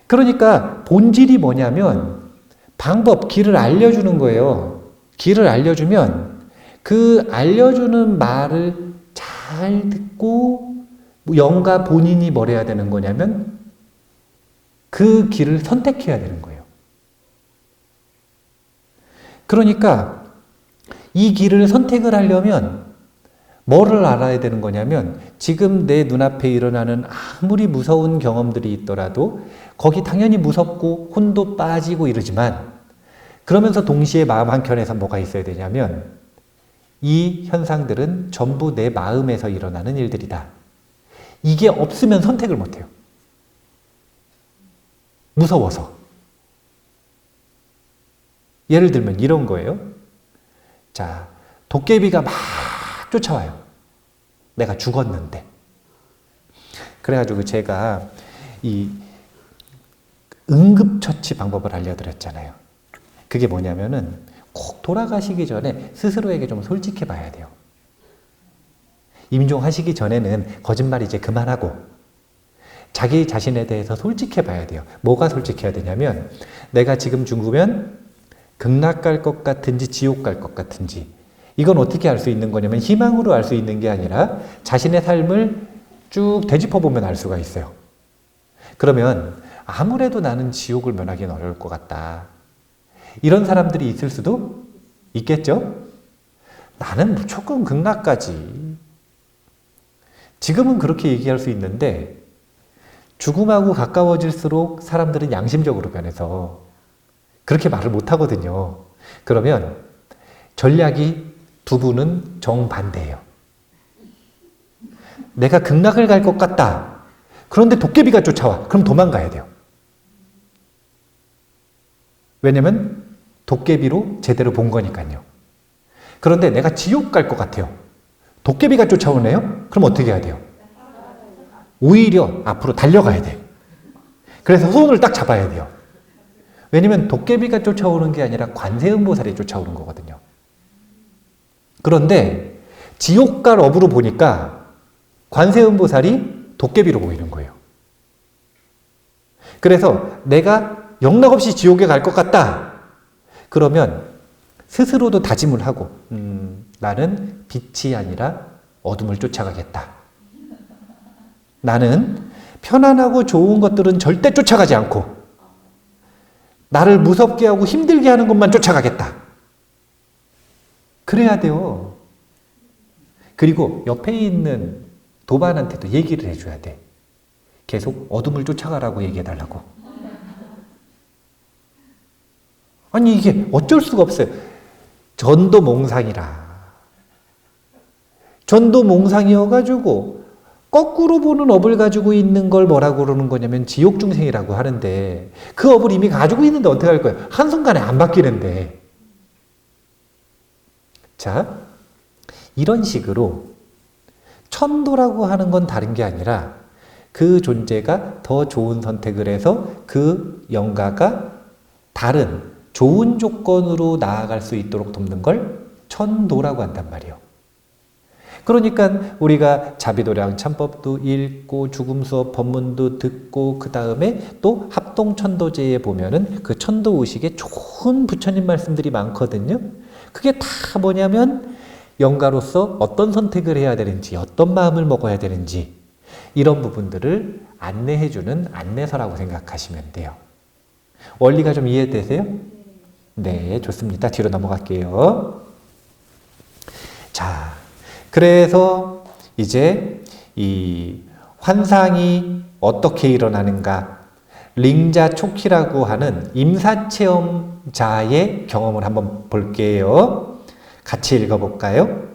그러니까 본질이 뭐냐면 방법, 길을 알려주는 거예요. 길을 알려주면 그 알려주는 말을 잘 듣고 영가 본인이 뭘 해야 되는 거냐면 그 길을 선택해야 되는 거예요. 그러니까 이 길을 선택을 하려면 뭐를 알아야 되는 거냐면 지금 내 눈앞에 일어나는 아무리 무서운 경험들이 있더라도 거기 당연히 무섭고 혼도 빠지고 이러지만 그러면서 동시에 마음 한켠에서 뭐가 있어야 되냐면 이 현상들은 전부 내 마음에서 일어나는 일들이다. 이게 없으면 선택을 못해요. 무서워서. 예를 들면 이런 거예요. 자, 도깨비가 막 쫓아와요. 내가 죽었는데. 그래가지고 제가 이 응급처치 방법을 알려드렸잖아요. 그게 뭐냐면은 꼭 돌아가시기 전에 스스로에게 좀 솔직해 봐야 돼요. 임종하시기 전에는 거짓말 이제 그만하고 자기 자신에 대해서 솔직해 봐야 돼요. 뭐가 솔직해야 되냐면 내가 지금 죽으면 극락 갈 것 같은지 지옥 갈 것 같은지 이건 어떻게 알 수 있는 거냐면 희망으로 알 수 있는 게 아니라 자신의 삶을 쭉 되짚어보면 알 수가 있어요. 그러면 아무래도 나는 지옥을 면하기는 어려울 것 같다. 이런 사람들이 있을 수도 있겠죠? 나는 무조건 극락까지. 지금은 그렇게 얘기할 수 있는데 죽음하고 가까워질수록 사람들은 양심적으로 변해서 그렇게 말을 못하거든요. 그러면 전략이 두 분은 정반대예요. 내가 극락을 갈 것 같다. 그런데 도깨비가 쫓아와. 그럼 도망가야 돼요. 왜냐면 도깨비로 제대로 본 거니까요. 그런데 내가 지옥 갈 것 같아요. 도깨비가 쫓아오네요? 그럼 어떻게 해야 돼요? 오히려 앞으로 달려가야 돼요. 그래서 손을 딱 잡아야 돼요. 왜냐면 도깨비가 쫓아오는 게 아니라 관세음보살이 쫓아오는 거거든요. 그런데 지옥 갈 업으로 보니까 관세음보살이 도깨비로 보이는 거예요. 그래서 내가 영락없이 지옥에 갈 것 같다. 그러면 스스로도 다짐을 하고 나는 빛이 아니라 어둠을 쫓아가겠다. 나는 편안하고 좋은 것들은 절대 쫓아가지 않고 나를 무섭게 하고 힘들게 하는 것만 쫓아가겠다. 그래야 돼요. 그리고 옆에 있는 도반한테도 얘기를 해줘야 돼. 계속 어둠을 쫓아가라고 얘기해달라고. 아니 이게 어쩔 수가 없어요. 전도몽상이라. 전도몽상이어가지고 거꾸로 보는 업을 가지고 있는 걸 뭐라고 그러는 거냐면 지옥중생이라고 하는데 그 업을 이미 가지고 있는데 어떻게 할 거예요? 한순간에 안 바뀌는데. 자, 이런 식으로 천도라고 하는 건 다른 게 아니라 그 존재가 더 좋은 선택을 해서 그 영가가 다른 좋은 조건으로 나아갈 수 있도록 돕는 걸 천도라고 한단 말이에요. 그러니까 우리가 자비도량 참법도 읽고 죽음 수업 법문도 듣고 그 다음에 또 합동천도제에 보면은 그 천도의식에 좋은 부처님 말씀들이 많거든요. 그게 다 뭐냐면 영가로서 어떤 선택을 해야 되는지 어떤 마음을 먹어야 되는지 이런 부분들을 안내해주는 안내서라고 생각하시면 돼요. 원리가 좀 이해되세요? 네, 좋습니다. 뒤로 넘어갈게요. 자, 그래서 이제 이 환상이 어떻게 일어나는가 링자 초키라고 하는 임사체험자의 경험을 한번 볼게요. 같이 읽어볼까요?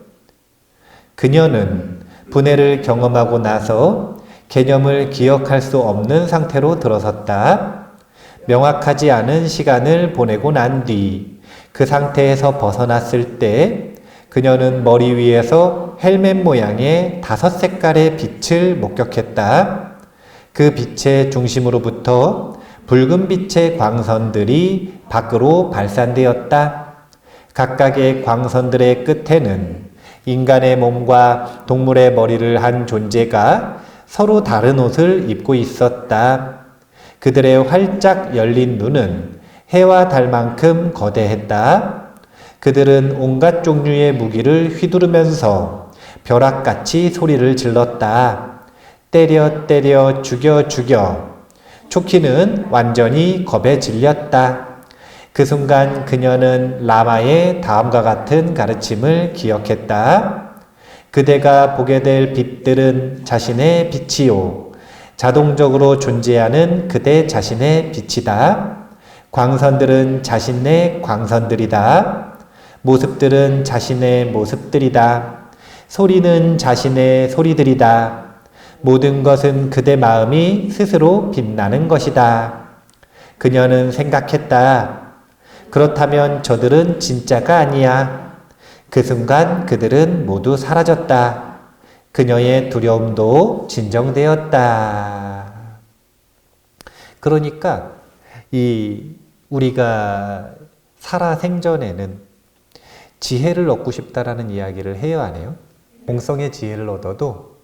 그녀는 분해를 경험하고 나서 개념을 기억할 수 없는 상태로 들어섰다. 명확하지 않은 시간을 보내고 난 뒤 그 상태에서 벗어났을 때 그녀는 머리 위에서 헬멧 모양의 5색깔의 빛을 목격했다. 그 빛의 중심으로부터 붉은 빛의 광선들이 밖으로 발산되었다. 각각의 광선들의 끝에는 인간의 몸과 동물의 머리를 한 존재가 서로 다른 옷을 입고 있었다. 그들의 활짝 열린 눈은 해와 달만큼 거대했다. 그들은 온갖 종류의 무기를 휘두르면서 벼락같이 소리를 질렀다. 때려 때려 죽여 죽여. 초키는 완전히 겁에 질렸다. 그 순간 그녀는 라마의 다음과 같은 가르침을 기억했다. 그대가 보게 될 빛들은 자신의 빛이요. 자동적으로 존재하는 그대 자신의 빛이다. 광선들은 자신의 광선들이다. 모습들은 자신의 모습들이다. 소리는 자신의 소리들이다. 모든 것은 그대 마음이 스스로 빛나는 것이다. 그녀는 생각했다. 그렇다면 저들은 진짜가 아니야. 그 순간 그들은 모두 사라졌다. 그녀의 두려움도 진정되었다. 그러니까 우리가 살아생전에는 지혜를 얻고 싶다라는 이야기를 해요, 안 해요? 공성의 지혜를 얻어도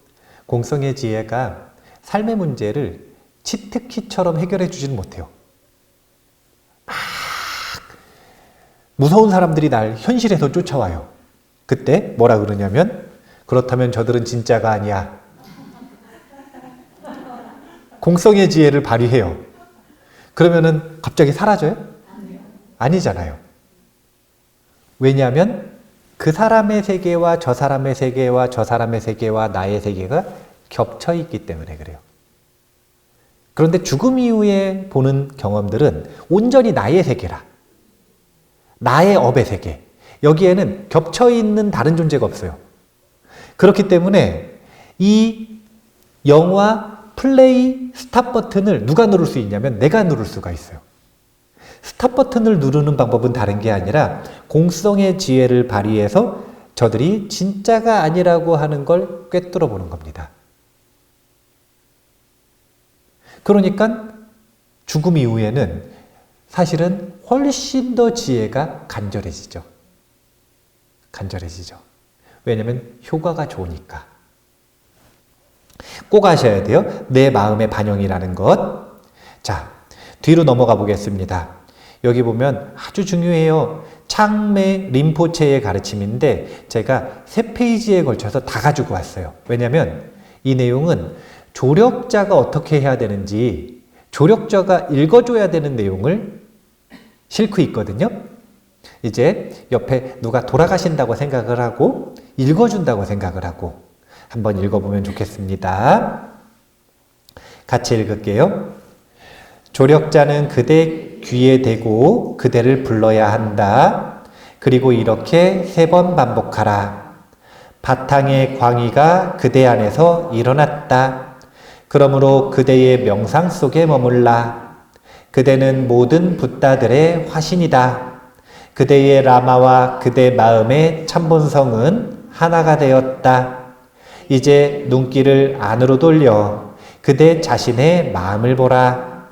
공성의 지혜가 삶의 문제를 치트키처럼 해결해 주지는 못해요. 막 무서운 사람들이 날 현실에서 쫓아와요. 그때 뭐라 그러냐면 그렇다면 저들은 진짜가 아니야. 공성의 지혜를 발휘해요. 그러면은 갑자기 사라져요? 아니잖아요. 왜냐하면 그 사람의 세계와 저 사람의 세계와 저 사람의 세계와 나의 세계가 겹쳐 있기 때문에 그래요. 그런데 죽음 이후에 보는 경험들은 온전히 나의 세계라. 나의 업의 세계. 여기에는 겹쳐 있는 다른 존재가 없어요. 그렇기 때문에 이 영화 플레이 스탑 버튼을 누가 누를 수 있냐면 내가 누를 수가 있어요. 스탑 버튼을 누르는 방법은 다른 게 아니라 공성의 지혜를 발휘해서 저들이 진짜가 아니라고 하는 걸 꿰뚫어 보는 겁니다. 그러니까 죽음 이후에는 사실은 훨씬 더 지혜가 간절해지죠. 간절해지죠. 왜냐하면 효과가 좋으니까. 꼭 아셔야 돼요. 내 마음의 반영이라는 것. 자, 뒤로 넘어가 보겠습니다. 여기 보면 아주 중요해요. 창매 림포체의 가르침인데 제가 3페이지에 걸쳐서 다 가지고 왔어요. 왜냐하면 이 내용은 조력자가 어떻게 해야 되는지 조력자가 읽어줘야 되는 내용을 싣고 있거든요. 이제 옆에 누가 돌아가신다고 생각을 하고 읽어준다고 생각을 하고 한번 읽어보면 좋겠습니다. 같이 읽을게요. 조력자는 그대 귀에 대고 그대를 불러야 한다. 그리고 이렇게 3번 반복하라. 바탕의 광의가 그대 안에서 일어났다. 그러므로 그대의 명상 속에 머물라. 그대는 모든 붓다들의 화신이다. 그대의 라마와 그대 마음의 참본성은 하나가 되었다. 이제 눈길을 안으로 돌려 그대 자신의 마음을 보라.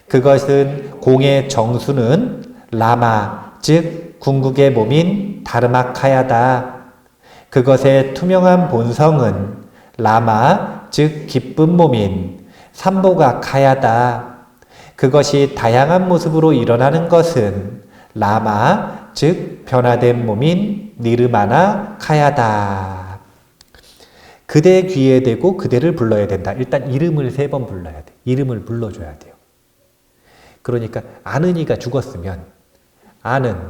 그것은 공의 정수는 라마, 즉 궁극의 몸인 다르마카야다. 그것의 투명한 본성은 라마, 즉 기쁜 몸인 삼보가카야다. 그것이 다양한 모습으로 일어나는 것은 라마, 즉 변화된 몸인 니르마나 카야다. 그대 귀에 대고 그대를 불러야 된다. 일단 이름을 3번 불러야 돼. 이름을 불러줘야 돼요. 그러니까 아는 이가 죽었으면 아는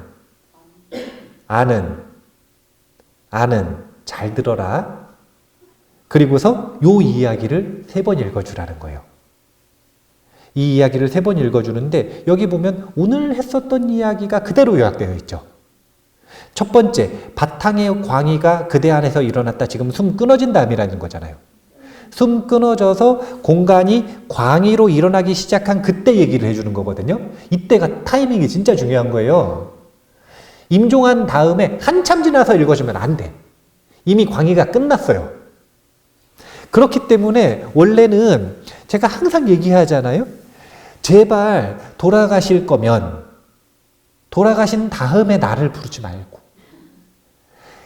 잘 들어라. 그리고서 요 이야기를 3번 읽어주라는 거예요. 이 이야기를 3번 읽어주는데 여기 보면 오늘 했었던 이야기가 그대로 요약되어 있죠. 첫 번째, 바탕의 광의가 그대 안에서 일어났다. 지금 숨 끊어진 다음이라는 거잖아요. 숨 끊어져서 공간이 광의로 일어나기 시작한 그때 얘기를 해주는 거거든요. 이때가 타이밍이 진짜 중요한 거예요. 임종한 다음에 한참 지나서 읽어주면 안 돼. 이미 광의가 끝났어요. 그렇기 때문에 원래는 제가 항상 얘기하잖아요. 제발 돌아가실 거면 돌아가신 다음에 나를 부르지 말고.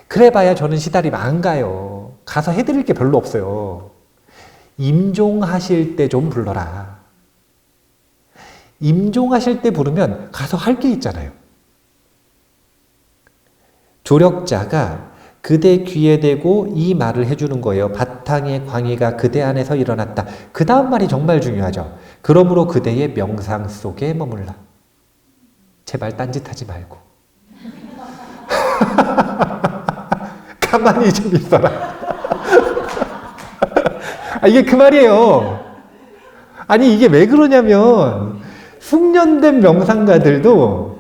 그래봐야 저는 시달림 안 가요. 가서 해드릴 게 별로 없어요. 임종하실 때 좀 불러라. 임종하실 때 부르면 가서 할 게 있잖아요. 조력자가 그대 귀에 대고 이 말을 해주는 거예요. 바탕의 광의가 그대 안에서 일어났다. 그 다음 말이 정말 중요하죠. 그러므로 그대의 명상 속에 머물라. 제발 딴짓하지 말고. 가만히 좀 있어라. 이게 그 말이에요. 아니 이게 왜 그러냐면 숙련된 명상가들도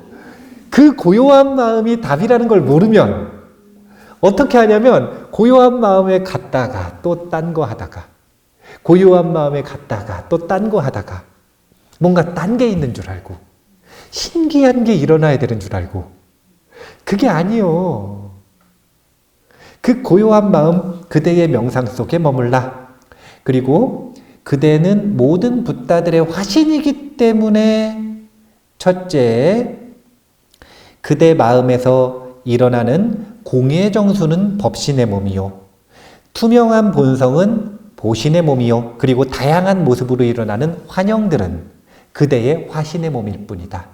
그 고요한 마음이 답이라는 걸 모르면 어떻게 하냐면 고요한 마음에 갔다가 또 딴 거 하다가 고요한 마음에 갔다가 또 딴 거 하다가 뭔가 딴 게 있는 줄 알고 신기한 게 일어나야 되는 줄 알고 그게 아니요. 그 고요한 마음 그대의 명상 속에 머물라. 그리고 그대는 모든 붓다들의 화신이기 때문에 첫째, 그대 마음에서 일어나는 공의 정수는 법신의 몸이요. 투명한 본성은 보신의 몸이요. 그리고 다양한 모습으로 일어나는 환영들은 그대의 화신의 몸일 뿐이다.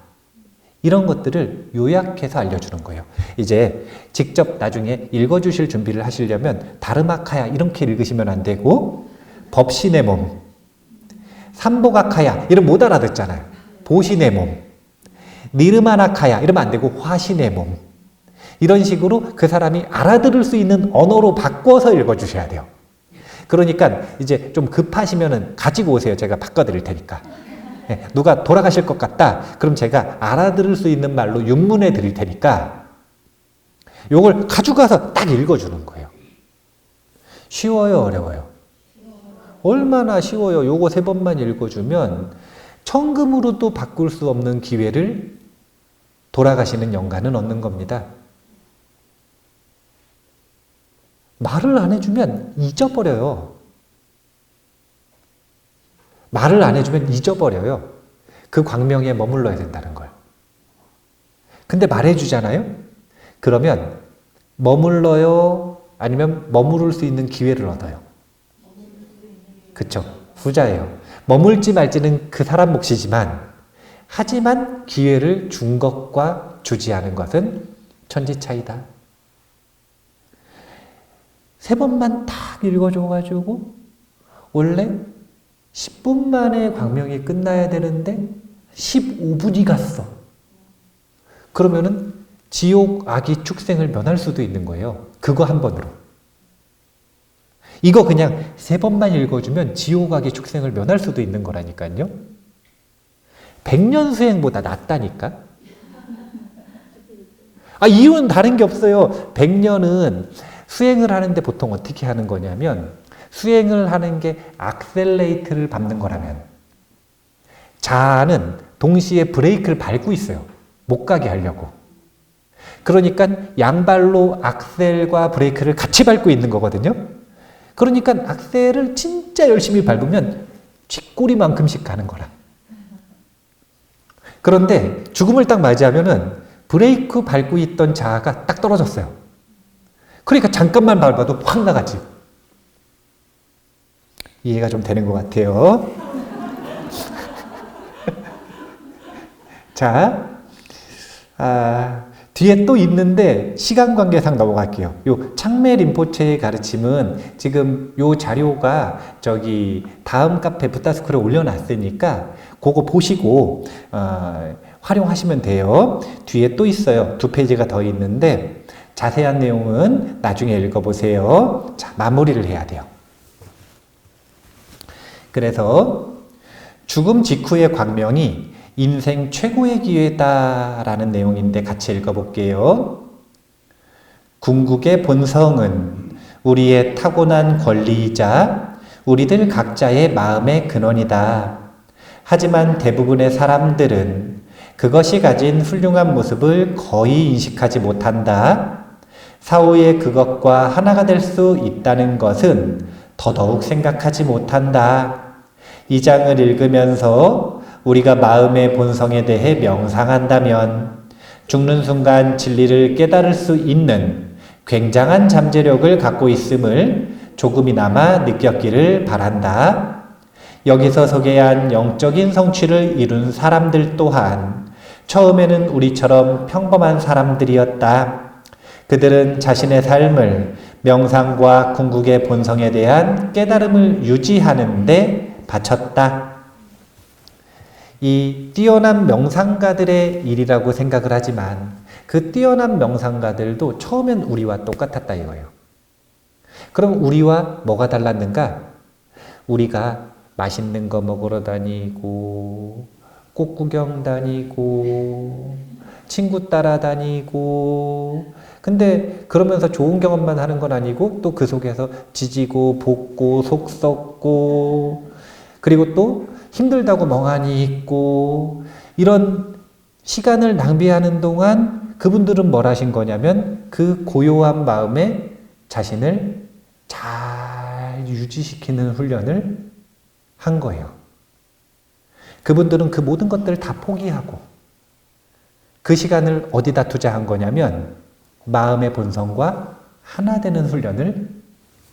이런 것들을 요약해서 알려주는 거예요. 이제 직접 나중에 읽어주실 준비를 하시려면 다르마카야 이렇게 읽으시면 안 되고 법신의 몸, 삼보가카야 이러면 못 알아듣잖아요. 보신의 몸, 니르마나카야 이러면 안 되고 화신의 몸. 이런 식으로 그 사람이 알아들을 수 있는 언어로 바꿔서 읽어주셔야 돼요. 그러니까 이제 좀 급하시면은 가지고 오세요. 제가 바꿔드릴 테니까. 누가 돌아가실 것 같다. 그럼 제가 알아들을 수 있는 말로 윤문해 드릴 테니까 요걸 가져가서 딱 읽어주는 거예요. 쉬워요, 어려워요? 얼마나 쉬워요. 요거 3번만 읽어주면 천금으로도 바꿀 수 없는 기회를 돌아가시는 영가는 얻는 겁니다. 말을 안 해주면 잊어버려요. 말을 안 해주면 잊어버려요. 그 광명에 머물러야 된다는 걸. 근데 말해주잖아요? 그러면 머물러요? 아니면 머무를 수 있는 기회를 얻어요? 그쵸? 후자예요. 머물지 말지는 그 사람 몫이지만 하지만 기회를 준 것과 주지 않은 것은 천지 차이다. 3번만 딱 읽어줘가지고 원래 10분 만에 광명이 끝나야 되는데 15분이 갔어. 그러면은 지옥 악이 축생을 면할 수도 있는 거예요. 그거 한 번으로. 이거 그냥 3번만 읽어주면 지옥 악의 축생을 면할 수도 있는 거라니까요. 100년 수행보다 낫다니까. 이유는 다른 게 없어요. 100년은 수행을 하는데 보통 어떻게 하는 거냐면 수행을 하는 게 악셀레이트를 밟는 거라면 자아는 동시에 브레이크를 밟고 있어요. 못 가게 하려고. 그러니까 양발로 악셀과 브레이크를 같이 밟고 있는 거거든요. 그러니까 악셀을 진짜 열심히 밟으면 쥐꼬리만큼씩 가는 거라. 그런데 죽음을 딱 맞이하면은 브레이크 밟고 있던 자아가 딱 떨어졌어요. 그러니까 잠깐만 밟아도 확 나가지. 이해가 좀 되는 것 같아요. 자, 뒤에 또 있는데 시간 관계상 넘어갈게요. 요 창매 림포체의 가르침은 지금 요 자료가 저기 다음 카페 부타스쿨에 올려놨으니까 그거 보시고 활용하시면 돼요. 뒤에 또 있어요. 2페이지가 더 있는데 자세한 내용은 나중에 읽어보세요. 자, 마무리를 해야 돼요. 그래서 죽음 직후의 광명이 인생 최고의 기회다라는 내용인데 같이 읽어볼게요. 궁극의 본성은 우리의 타고난 권리이자 우리들 각자의 마음의 근원이다. 하지만 대부분의 사람들은 그것이 가진 훌륭한 모습을 거의 인식하지 못한다. 사후에 그것과 하나가 될 수 있다는 것은 더더욱 생각하지 못한다. 이 장을 읽으면서 우리가 마음의 본성에 대해 명상한다면 죽는 순간 진리를 깨달을 수 있는 굉장한 잠재력을 갖고 있음을 조금이나마 느꼈기를 바란다. 여기서 소개한 영적인 성취를 이룬 사람들 또한 처음에는 우리처럼 평범한 사람들이었다. 그들은 자신의 삶을 명상과 궁극의 본성에 대한 깨달음을 유지하는 데 바쳤다. 이 뛰어난 명상가들의 일이라고 생각을 하지만 그 뛰어난 명상가들도 처음엔 우리와 똑같았다 이거예요. 그럼 우리와 뭐가 달랐는가? 우리가 맛있는 거 먹으러 다니고 꽃 구경 다니고 친구 따라다니고 근데 그러면서 좋은 경험만 하는 건 아니고 또 그 속에서 지지고 볶고 속 썩고 그리고 또 힘들다고 멍하니 있고 이런 시간을 낭비하는 동안 그분들은 뭘 하신 거냐면 그 고요한 마음에 자신을 잘 유지시키는 훈련을 한 거예요. 그분들은 그 모든 것들을 다 포기하고 그 시간을 어디다 투자한 거냐면 마음의 본성과 하나 되는 훈련을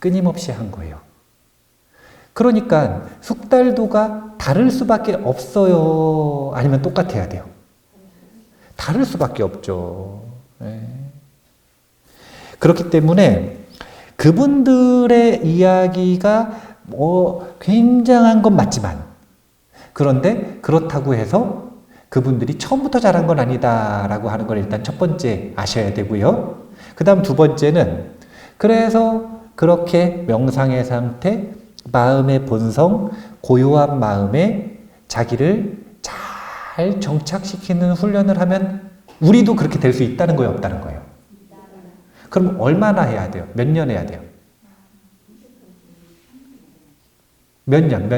끊임없이 한 거예요. 그러니까 숙달도가 다를 수밖에 없어요? 아니면 똑같아야 돼요? 다를 수밖에 없죠. 네. 그렇기 때문에 그분들의 이야기가 굉장한 건 맞지만 그런데 그렇다고 해서 그분들이 처음부터 잘한 건 아니다라고 하는 걸 일단 첫 번째 아셔야 되고요. 그 다음 두 번째는 그래서 그렇게 명상의 상태, 마음의 본성, 고요한 마음에 자기를 잘 정착시키는 훈련을 하면 우리도 그렇게 될 수 있다는 거예요, 없다는 거예요? 그럼 얼마나 해야 돼요? 몇 년 해야 돼요? 몇 년?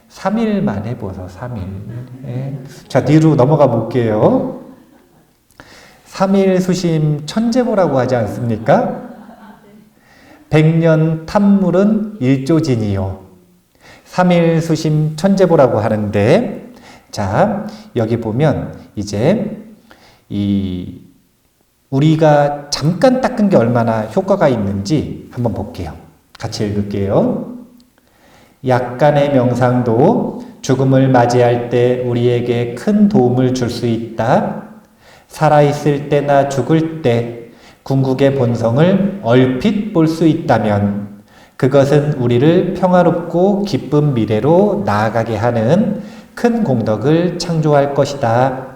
3일만 해보소, 3일. 자, 뒤로 넘어가 볼게요. 3일 수심 천재보라고 하지 않습니까? 100년 탐물은 일조진이요. 3일 수심 천재보라고 하는데, 자, 여기 보면 이제 우리가 잠깐 닦은 게 얼마나 효과가 있는지 한번 볼게요. 같이 읽을게요. 약간의 명상도 죽음을 맞이할 때 우리에게 큰 도움을 줄 수 있다. 살아있을 때나 죽을 때 궁극의 본성을 얼핏 볼 수 있다면 그것은 우리를 평화롭고 기쁜 미래로 나아가게 하는 큰 공덕을 창조할 것이다.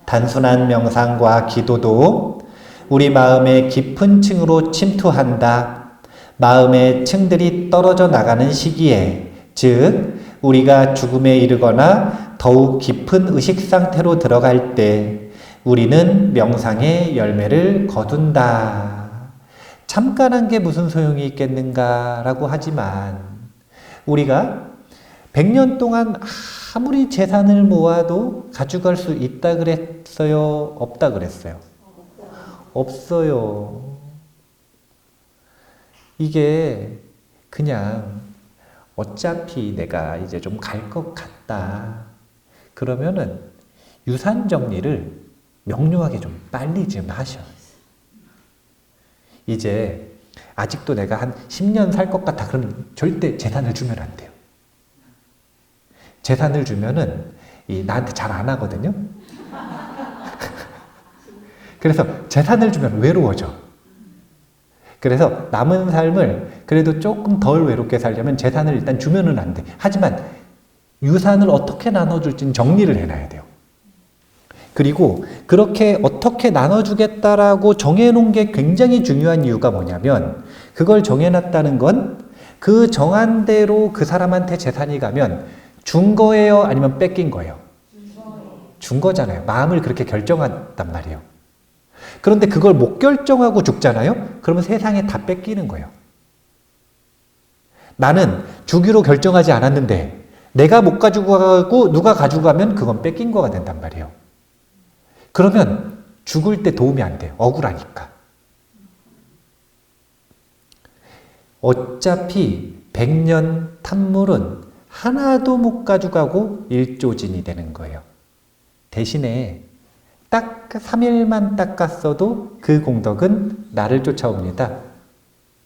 단순한 명상과 기도도 우리 마음의 깊은 층으로 침투한다. 마음의 층들이 떨어져 나가는 시기에, 즉 우리가 죽음에 이르거나 더욱 깊은 의식 상태로 들어갈 때 우리는 명상의 열매를 거둔다. 잠깐 한 게 무슨 소용이 있겠는가라고 하지만 우리가 100년 동안 아무리 재산을 모아도 가져갈 수 있다 그랬어요? 없다 그랬어요? 없어요. 이게 그냥 어차피 내가 이제 좀 갈 것 같다. 그러면은 유산 정리를 명료하게 좀 빨리 좀 하셔. 이제 아직도 내가 한 10년 살 것 같아. 그럼 절대 재산을 주면 안 돼요. 재산을 주면은 나한테 잘 안 하거든요. 그래서 재산을 주면 외로워져. 그래서 남은 삶을 그래도 조금 덜 외롭게 살려면 재산을 일단 주면은 안 돼. 하지만 유산을 어떻게 나눠줄지는 정리를 해놔야 돼요. 그리고 그렇게 어떻게 나눠주겠다라고 정해놓은 게 굉장히 중요한 이유가 뭐냐면 그걸 정해놨다는 건 그 정한 대로 그 사람한테 재산이 가면 준 거예요? 아니면 뺏긴 거예요? 준 거잖아요. 마음을 그렇게 결정한단 말이에요. 그런데 그걸 못 결정하고 죽잖아요? 그러면 세상에 다 뺏기는 거예요. 나는 주기로 결정하지 않았는데 내가 못 가지고 가고 누가 가지고 가면 그건 뺏긴 거가 된단 말이에요. 그러면 죽을 때 도움이 안 돼요. 억울하니까. 어차피 100년 탐물은 하나도 못 가져가고 일조진이 되는 거예요. 대신에 딱 3일만 닦았어도 그 공덕은 나를 쫓아옵니다.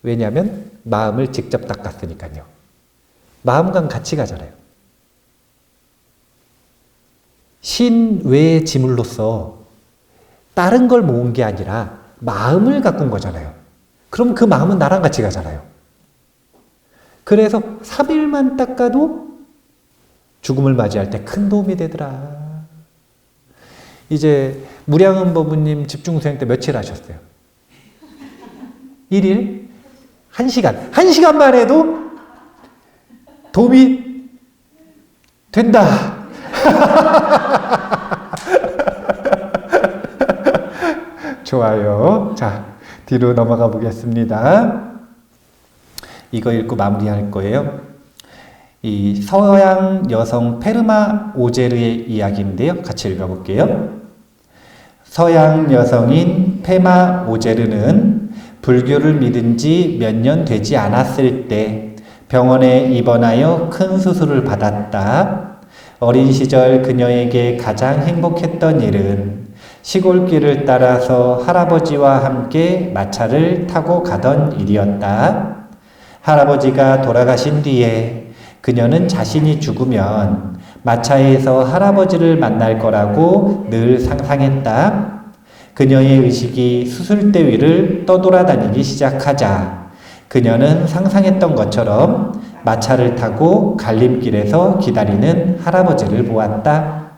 왜냐하면 마음을 직접 닦았으니까요. 마음과 같이 가잖아요. 신 외의 지물로서 다른 걸 모은 게 아니라 마음을 가꾼 거잖아요. 그럼 그 마음은 나랑 같이 가잖아요. 그래서 3일만 닦아도 죽음을 맞이할 때 큰 도움이 되더라. 이제 무량은 법부님 집중수행 때 며칠 하셨어요? 1일? 1시간. 1시간만 해도 도움이 된다. 좋아요. 자, 뒤로 넘어가 보겠습니다. 이거 읽고 마무리할 거예요. 이 서양 여성 페르마 오제르의 이야기인데요. 같이 읽어볼게요. 서양 여성인 페마 오제르는 불교를 믿은 지 몇 년 되지 않았을 때 병원에 입원하여 큰 수술을 받았다. 어린 시절 그녀에게 가장 행복했던 일은 시골길을 따라서 할아버지와 함께 마차를 타고 가던 일이었다. 할아버지가 돌아가신 뒤에 그녀는 자신이 죽으면 마차에서 할아버지를 만날 거라고 늘 상상했다. 그녀의 의식이 수술대 위를 떠돌아다니기 시작하자 그녀는 상상했던 것처럼 마차를 타고 갈림길에서 기다리는 할아버지를 보았다.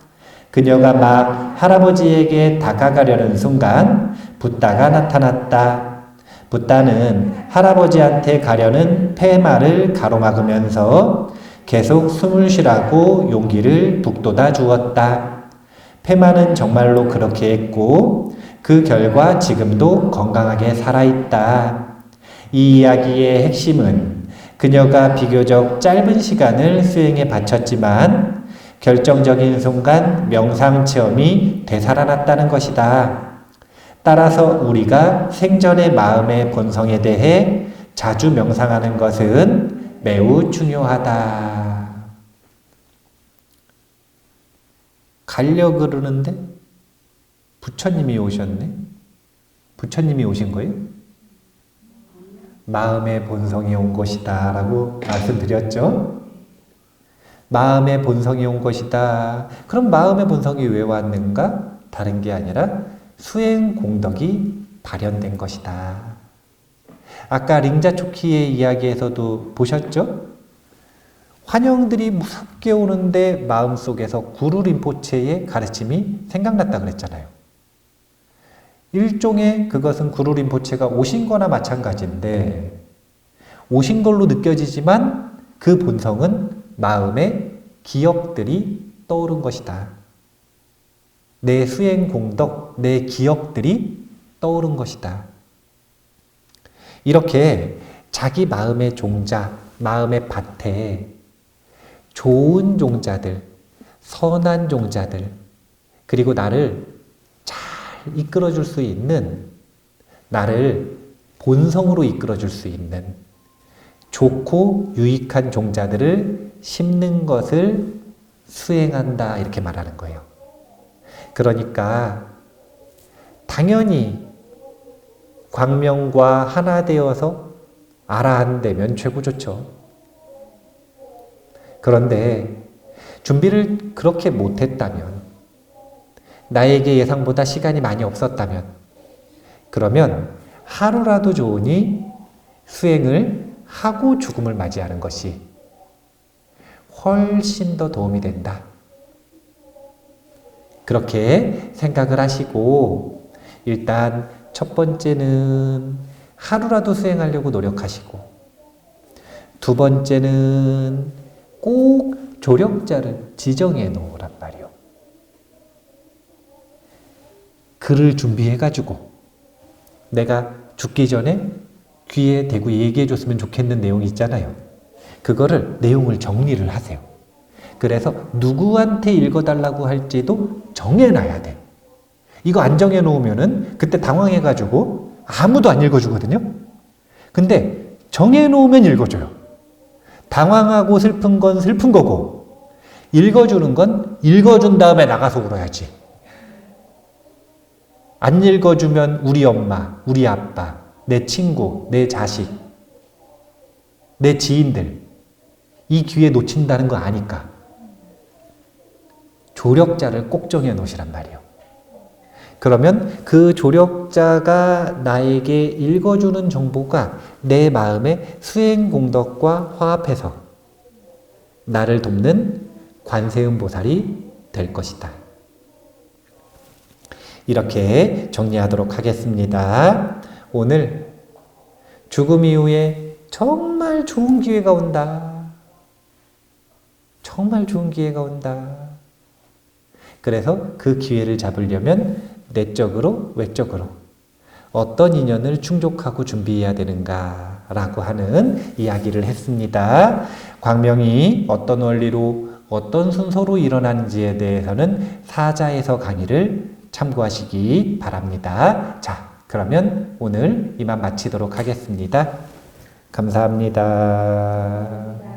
그녀가 막 할아버지에게 다가가려는 순간 붓다가 나타났다. 붓다는 할아버지한테 가려는 페마를 가로막으면서 계속 숨을 쉬라고 용기를 북돋아 주었다. 페마는 정말로 그렇게 했고 그 결과 지금도 건강하게 살아있다. 이 이야기의 핵심은 그녀가 비교적 짧은 시간을 수행에 바쳤지만 결정적인 순간 명상 체험이 되살아났다는 것이다. 따라서 우리가 생전의 마음의 본성에 대해 자주 명상하는 것은 매우 중요하다. 가려 그러는데 부처님이 오셨네? 부처님이 오신 거예요? 마음의 본성이 온 것이다 라고 말씀드렸죠? 마음의 본성이 온 것이다. 그럼 마음의 본성이 왜 왔는가? 다른 게 아니라 수행 공덕이 발현된 것이다. 아까 링자초키의 이야기에서도 보셨죠? 환영들이 무섭게 오는데 마음속에서 구루 림포체의 가르침이 생각났다 그랬잖아요. 일종의 그것은 구루 림포체가 오신 거나 마찬가지인데 오신 걸로 느껴지지만 그 본성은 마음의 기억들이 떠오른 것이다. 내 수행 공덕, 내 기억들이 떠오른 것이다. 이렇게 자기 마음의 종자, 마음의 밭에 좋은 종자들, 선한 종자들, 그리고 나를 잘 이끌어줄 수 있는, 나를 본성으로 이끌어줄 수 있는 좋고 유익한 종자들을 심는 것을 수행한다 이렇게 말하는 거예요. 그러니까 당연히 광명과 하나 되어서 아라한되면 최고 좋죠. 그런데 준비를 그렇게 못했다면, 나에게 예상보다 시간이 많이 없었다면, 그러면 하루라도 좋으니 수행을 하고 죽음을 맞이하는 것이 훨씬 더 도움이 된다. 그렇게 생각을 하시고 일단 첫 번째는 하루라도 수행하려고 노력하시고, 두 번째는 꼭 조력자를 지정해 놓으란 말이요. 글을 준비해가지고 내가 죽기 전에 귀에 대고 얘기해 줬으면 좋겠는 내용이 있잖아요. 그거를 내용을 정리를 하세요. 그래서 누구한테 읽어달라고 할지도 정해놔야 돼. 이거 안 정해놓으면은 그때 당황해가지고 아무도 안 읽어주거든요. 근데 정해놓으면 읽어줘요. 당황하고 슬픈 건 슬픈 거고, 읽어주는 건 읽어준 다음에 나가서 울어야지. 안 읽어주면 우리 엄마, 우리 아빠, 내 친구, 내 자식, 내 지인들, 이 기회 놓친다는 거 아니까. 조력자를 꼭 정해 놓으시란 말이에요. 그러면 그 조력자가 나에게 읽어주는 정보가 내 마음의 수행공덕과 화합해서 나를 돕는 관세음보살이 될 것이다. 이렇게 정리하도록 하겠습니다. 오늘 죽음 이후에 정말 좋은 기회가 온다. 정말 좋은 기회가 온다. 그래서 그 기회를 잡으려면 내적으로 외적으로 어떤 인연을 충족하고 준비해야 되는가 라고 하는 이야기를 했습니다. 광명이 어떤 원리로 어떤 순서로 일어나는지에 대해서는 사자에서 강의를 참고하시기 바랍니다. 자, 그러면 오늘 이만 마치도록 하겠습니다. 감사합니다.